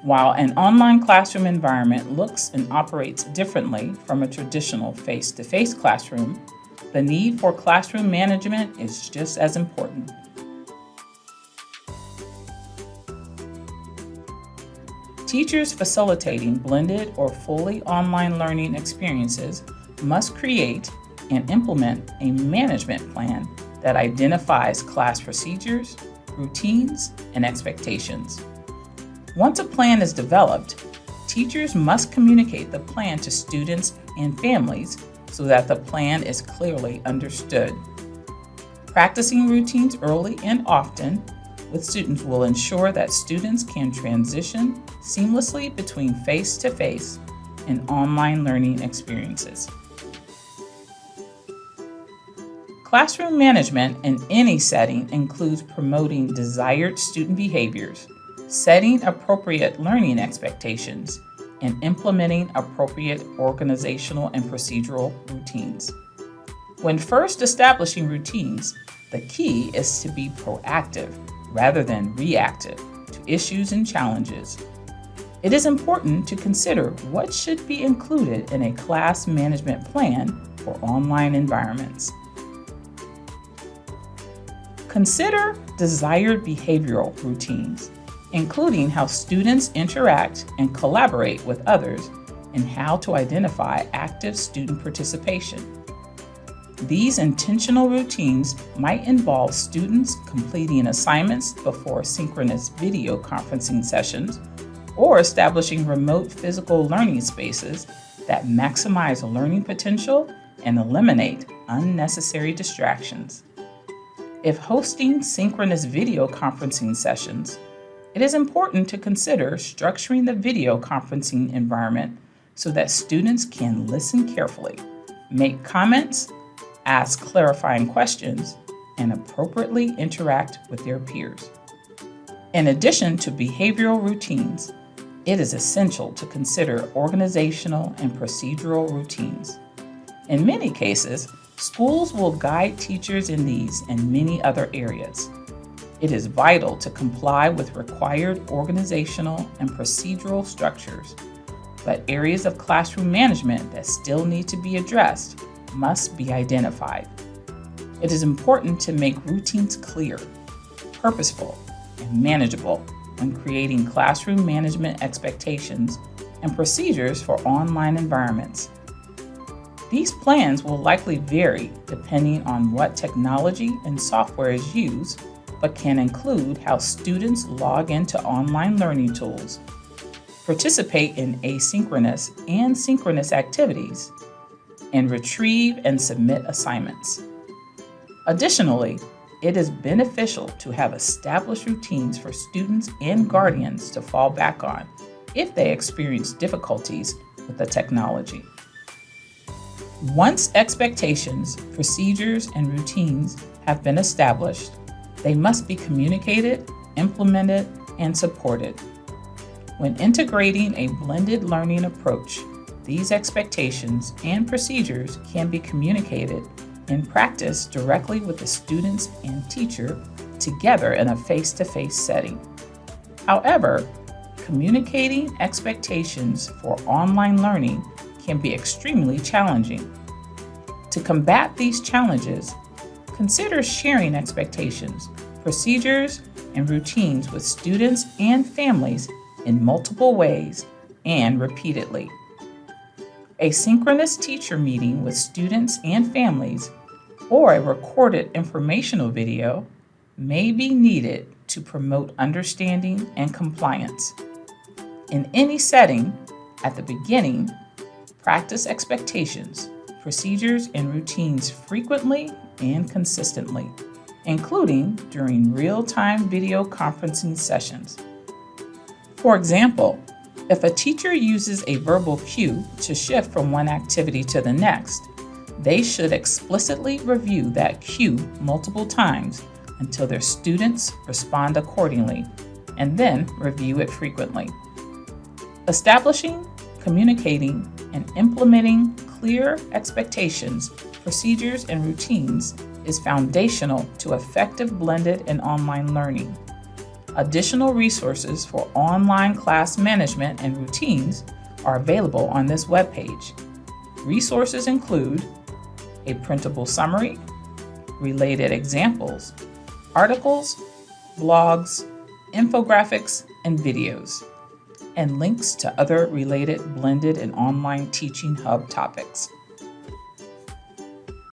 While an online classroom environment looks and operates differently from a traditional face-to-face classroom, the need for classroom management is just as important. Teachers facilitating blended or fully online learning experiences must create and implement a management plan that identifies class procedures, routines, and expectations. Once a plan is developed, teachers must communicate the plan to students and families so that the plan is clearly understood. Practicing routines early and often with students will ensure that students can transition seamlessly between face-to-face and online learning experiences. Classroom management in any setting includes promoting desired student behaviors, setting appropriate learning expectations, and implementing appropriate organizational and procedural routines. When first establishing routines, the key is to be proactive rather than reactive to issues and challenges. It is important to consider what should be included in a class management plan for online environments. Consider desired behavioral routines, including how students interact and collaborate with others and how to identify active student participation. These intentional routines might involve students completing assignments before synchronous video conferencing sessions or establishing remote physical learning spaces that maximize learning potential and eliminate unnecessary distractions. If hosting synchronous video conferencing sessions, it is important to consider structuring the video conferencing environment so that students can listen carefully, make comments, ask clarifying questions, and appropriately interact with their peers. In addition to behavioral routines, it is essential to consider organizational and procedural routines. In many cases, schools will guide teachers in these and many other areas. It is vital to comply with required organizational and procedural structures, but areas of classroom management that still need to be addressed must be identified. It is important to make routines clear, purposeful, and manageable when creating classroom management expectations and procedures for online environments. These plans will likely vary depending on what technology and software is used, but can include how students log into online learning tools, participate in asynchronous and synchronous activities, and retrieve and submit assignments. Additionally, it is beneficial to have established routines for students and guardians to fall back on if they experience difficulties with the technology. Once expectations, procedures, and routines have been established, they must be communicated, implemented, and supported. When integrating a blended learning approach, these expectations and procedures can be communicated and practiced directly with the students and teacher together in a face-to-face setting. However, communicating expectations for online learning can be extremely challenging. To combat these challenges, consider sharing expectations, procedures, and routines with students and families in multiple ways and repeatedly. A synchronous teacher meeting with students and families or a recorded informational video may be needed to promote understanding and compliance. In any setting, at the beginning, practice expectations, procedures, and routines frequently and consistently, including during real-time video conferencing sessions. For example, if a teacher uses a verbal cue to shift from one activity to the next, they should explicitly review that cue multiple times until their students respond accordingly, and then review it frequently. Establishing, communicating, and implementing clear expectations, procedures, and routines is foundational to effective blended and online learning. Additional resources for online class management and routines are available on this webpage. Resources include a printable summary, related examples, articles, blogs, infographics, and videos, and links to other related blended and online teaching hub topics.